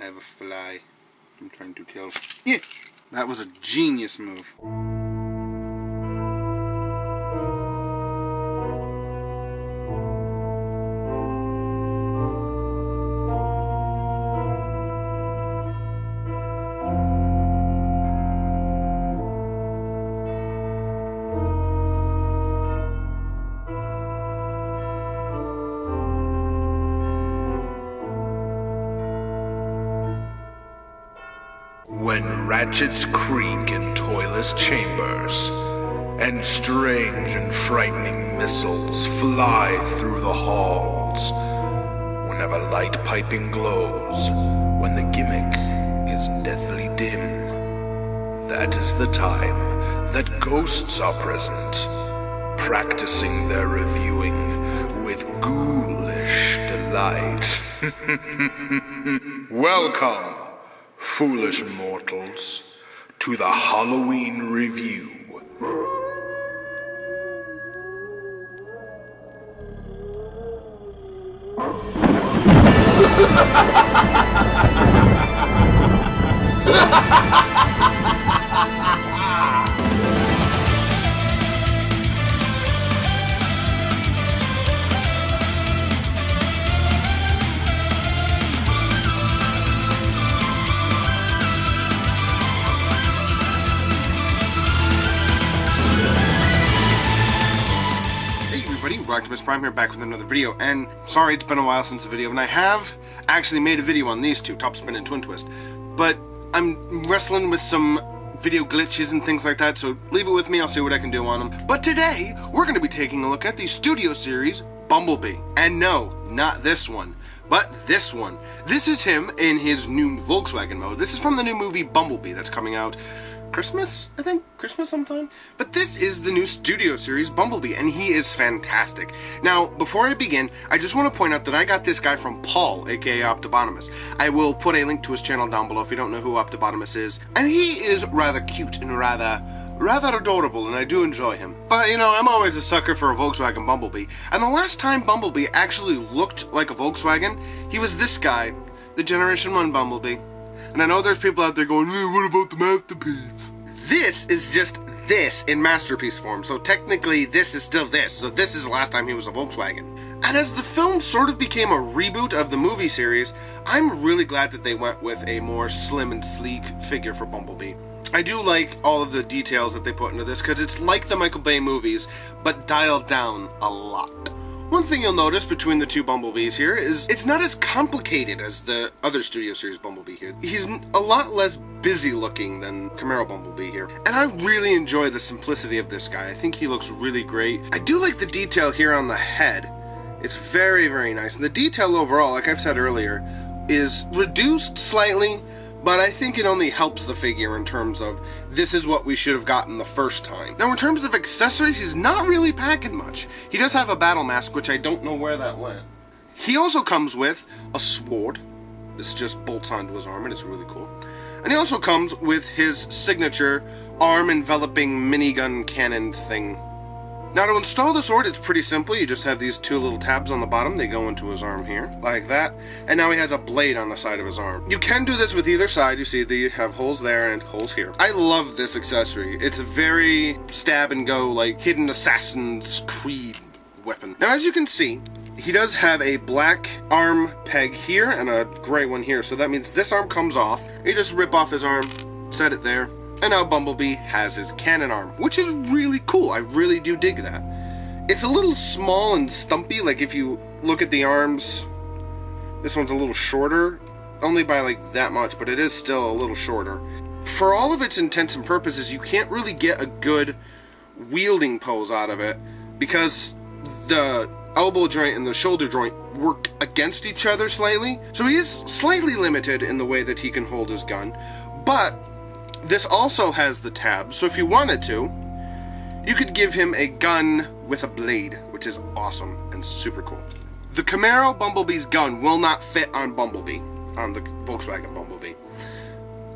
I have a fly I'm trying to kill. Yeah, that was a genius move. When ratchets creak in toyless chambers, and strange and frightening missiles fly through the halls, whenever light piping glows, when the gimmick is deathly dim, that is the time that ghosts are present, practicing their reviewing with ghoulish delight. Welcome, foolish mortals, to the Halloween Review. Rocktimus Prime here, back with another video, and sorry it's been a while since the video, and I have actually made a video on these two, Top Spin and Twin Twist, but I'm wrestling with some video glitches and things like that, so leave it with me, I'll see what I can do on them. But today, we're going to be taking a look at the studio series, Bumblebee. And no, not this one, but this one. This is him in his new Volkswagen mode. This is from the new movie Bumblebee that's coming out Christmas, I think? Christmas sometime? But this is the new studio series, Bumblebee, and he is fantastic. Now, before I begin, I just want to point out that I got this guy from Paul, aka Optibotimus. I will put a link to his channel down below if you don't know who Optibotimus is. And he is rather cute and rather adorable, and I do enjoy him. But, you know, I'm always a sucker for a Volkswagen Bumblebee. And the last time Bumblebee actually looked like a Volkswagen, he was this guy, the Generation 1 Bumblebee. And I know there's people out there going, what about the Masterpiece? This is just this in Masterpiece form, so technically this is still this, so this is the last time he was a Volkswagen. And as the film sort of became a reboot of the movie series, I'm really glad that they went with a more slim and sleek figure for Bumblebee. I do like all of the details that they put into this, because it's like the Michael Bay movies, but dialed down a lot. One thing you'll notice between the two Bumblebees here is it's not as complicated as the other studio series Bumblebee here. He's a lot less busy looking than Camaro Bumblebee here. And I really enjoy the simplicity of this guy. I think he looks really great. I do like the detail here on the head. It's very, very nice. And the detail overall, like I've said earlier, is reduced slightly, but I think it only helps the figure in terms of this is what we should have gotten the first time. Now in terms of accessories, he's not really packing much. He does have a battle mask, which I don't know where that went. He also comes with a sword. This just bolts onto his arm and it's really cool. And he also comes with his signature arm enveloping minigun cannon thing. Now to install the sword, it's pretty simple. You just have these two little tabs on the bottom. They go into his arm here, like that. And now he has a blade on the side of his arm. You can do this with either side. You see they have holes there and holes here. I love this accessory. It's a very stab and go, like hidden Assassin's Creed weapon. Now as you can see, he does have a black arm peg here and a gray one here. So that means this arm comes off. You just rip off his arm, set it there. And now Bumblebee has his cannon arm, which is really cool. I really do dig that. It's a little small and stumpy, like if you look at the arms, this one's a little shorter, only by like that much, but it is still a little shorter. For all of its intents and purposes, you can't really get a good wielding pose out of it because the elbow joint and the shoulder joint work against each other slightly. So he is slightly limited in the way that he can hold his gun, but this also has the tabs, so if you wanted to, you could give him a gun with a blade, which is awesome and super cool. The Camaro Bumblebee's gun will not fit on Bumblebee, on the Volkswagen Bumblebee,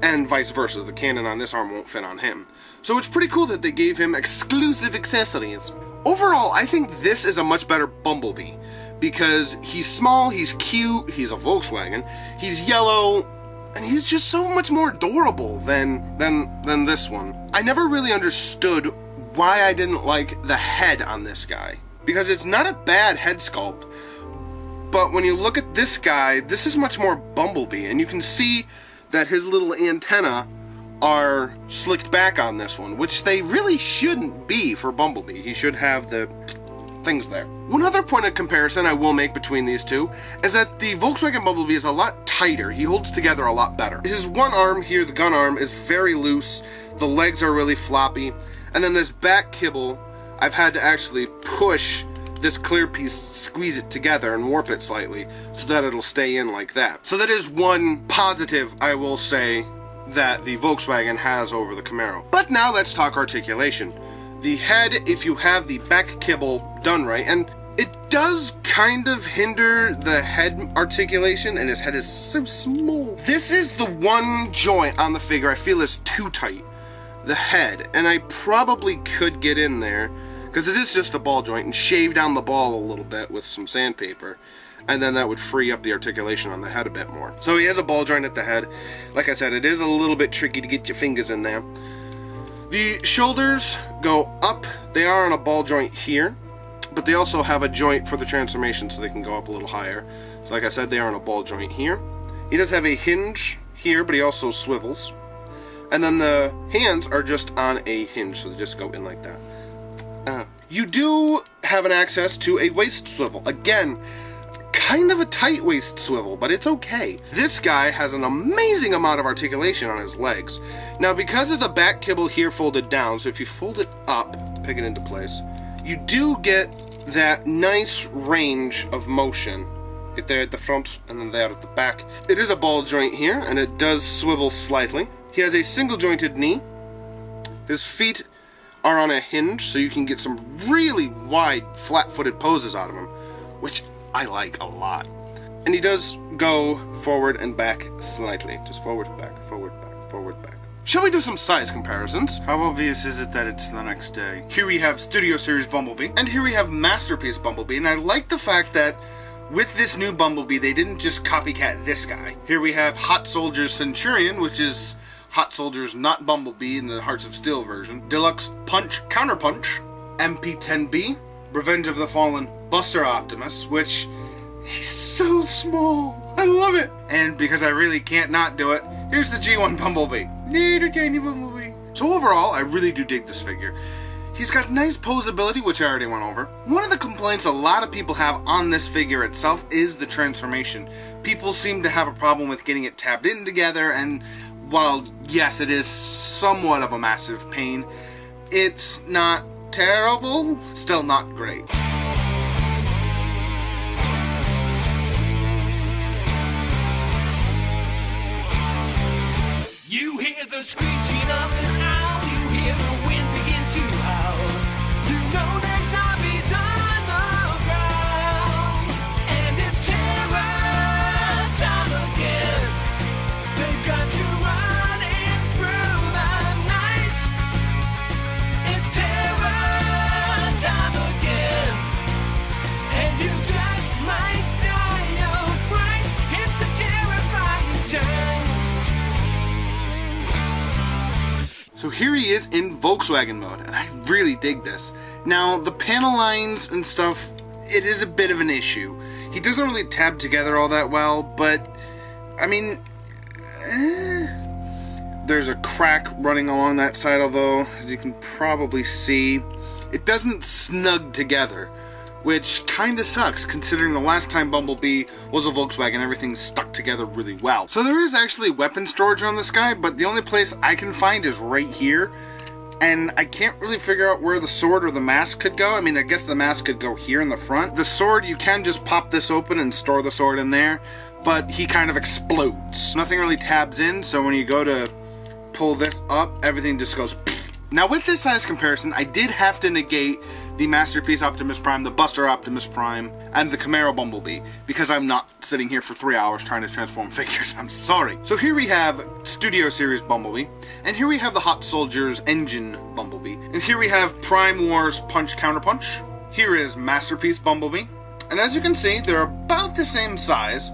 and vice versa. The cannon on this arm won't fit on him. So it's pretty cool that they gave him exclusive accessories. Overall, I think this is a much better Bumblebee, because he's small, he's cute, he's a Volkswagen, he's yellow, And he's just so much more adorable than this one. I never really understood why I didn't like the head on this guy, because it's not a bad head sculpt, but when you look at this guy, this is much more Bumblebee, and you can see that his little antenna are slicked back on this one, which they really shouldn't be for Bumblebee. He should have the things there. One other point of comparison I will make between these two is that the Volkswagen Bumblebee is a lot tighter. He holds together a lot better. His one arm here, the gun arm, is very loose. The legs are really floppy. And then this back kibble, I've had to actually push this clear piece, squeeze it together and warp it slightly so that it'll stay in like that. So that is one positive I will say that the Volkswagen has over the Camaro. But now let's talk articulation. The head, if you have the back kibble done right, and it does kind of hinder the head articulation, and his head is so small. This is the one joint on the figure I feel is too tight. The head, and I probably could get in there, because it is just a ball joint, and shave down the ball a little bit with some sandpaper, and then that would free up the articulation on the head a bit more. So he has a ball joint at the head. Like I said, it is a little bit tricky to get your fingers in there. The shoulders go up. They are on a ball joint here, but they also have a joint for the transformation so they can go up a little higher. So like I said, they are on a ball joint here. He does have a hinge here, but he also swivels. And then the hands are just on a hinge, so they just go in like that. You do have an access to a waist swivel. Again, kind of a tight waist swivel, but it's okay. This guy has an amazing amount of articulation on his legs. Now, because of the back kibble here folded down, so if you fold it up, pick it into place, you do get that nice range of motion. Get there at the front and then there at the back. It is a ball joint here, and it does swivel slightly. He has a single jointed knee. His feet are on a hinge, so you can get some really wide, flat-footed poses out of him, which I like a lot. And he does go forward and back slightly. Just forward, back, forward, back, forward, back. Shall we do some size comparisons? How obvious is it that it's the next day? Here we have Studio Series Bumblebee, and here we have Masterpiece Bumblebee, and I like the fact that with this new Bumblebee, they didn't just copycat this guy. Here we have Hot Soldiers Centurion, which is Hot Soldiers Not Bumblebee in the Hearts of Steel version. Deluxe Punch Counterpunch, MP10B, Revenge of the Fallen Buster Optimus, which he's so small. I love it. And because I really can't not do it, here's the G1 Bumblebee. Little tiny Bumblebee. So overall, I really do dig this figure. He's got nice posability, which I already went over. One of the complaints a lot of people have on this figure itself is the transformation. People seem to have a problem with getting it tabbed in together, and while yes, it is somewhat of a massive pain, it's not terrible, still not great. You hear the screeching of an owl, you hear the wind begin to howl. You know there's zombies on the ground, and it's terror time again. They've got you running through the night. It's terror time again, and you just might die of fright. It's a terrifying time. So here he is in Volkswagen mode, and I really dig this. Now, the panel lines and stuff, it is a bit of an issue. He doesn't really tab together all that well, but, I mean, there's a crack running along that side, although, as you can probably see, it doesn't snug together, which kind of sucks, considering the last time Bumblebee was a Volkswagen, everything stuck together really well. So there is actually weapon storage on this guy, but the only place I can find is right here, and I can't really figure out where the sword or the mask could go. I mean, I guess the mask could go here in the front. The sword, you can just pop this open and store the sword in there, but he kind of explodes. Nothing really tabs in, so when you go to pull this up, everything just goes pfft. Now with this size comparison, I did have to negate the Masterpiece Optimus Prime, the Buster Optimus Prime, and the Camaro Bumblebee, because I'm not sitting here for 3 hours trying to transform figures. I'm sorry. So here we have Studio Series Bumblebee, and here we have the Hot Soldiers Engine Bumblebee, and here we have Prime Wars Punch Counterpunch. Here is Masterpiece Bumblebee, and as you can see, they're about the same size,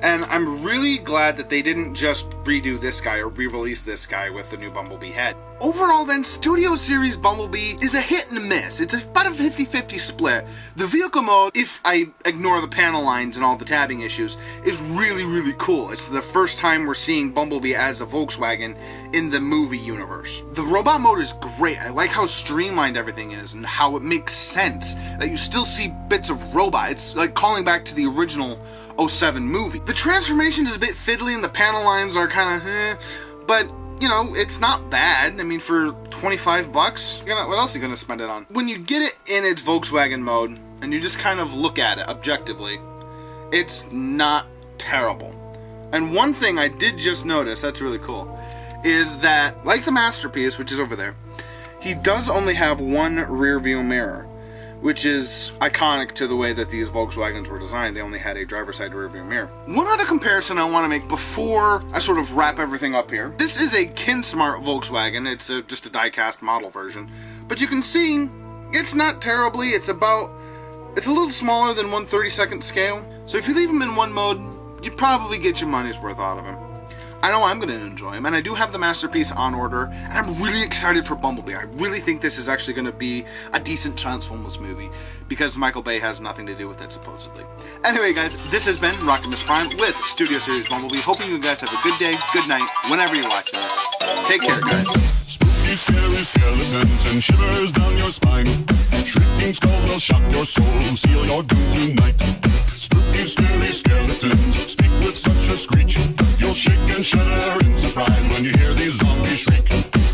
And I'm really glad that they didn't just redo this guy or re-release this guy with the new Bumblebee head. Overall then, Studio Series Bumblebee is a hit and a miss. It's about a 50-50 split. The vehicle mode, if I ignore the panel lines and all the tabbing issues, is really, really cool. It's the first time we're seeing Bumblebee as a Volkswagen in the movie universe. The robot mode is great. I like how streamlined everything is and how it makes sense that you still see bits of robot. It's like calling back to the original 07 movie. The transformation is a bit fiddly and the panel lines are kind of but you know, it's not bad. I mean, for 25 bucks, what else are you gonna spend it on? When you get it in its Volkswagen mode and you just kind of look at it objectively, it's not terrible. And one thing I did just notice that's really cool is that, like the Masterpiece, which is over there, he does only have one rear view mirror, which is iconic to the way that these Volkswagens were designed. They only had a driver's side rear view mirror. One other comparison I want to make before I sort of wrap everything up here. This is a Kinsmart Volkswagen. It's just a die-cast model version. But you can see, it's not terribly. It's a little smaller than 1/32nd scale. So if you leave him in one mode, you probably get your money's worth out of him. I know I'm going to enjoy him, and I do have the Masterpiece on order, and I'm really excited for Bumblebee. I really think this is actually going to be a decent Transformers movie, because Michael Bay has nothing to do with it, supposedly. Anyway, guys, this has been Rocktimus Prime with Studio Series Bumblebee. Hoping you guys have a good day, good night, whenever you're watching this. Take care, guys. Spooky, scary skeletons and shivers down your spine. Shrieking skulls will shock your soul, seal your doom tonight. Spooky, scary skeletons speak with such a screech. You'll shake and shudder in surprise when you hear these zombies shriek.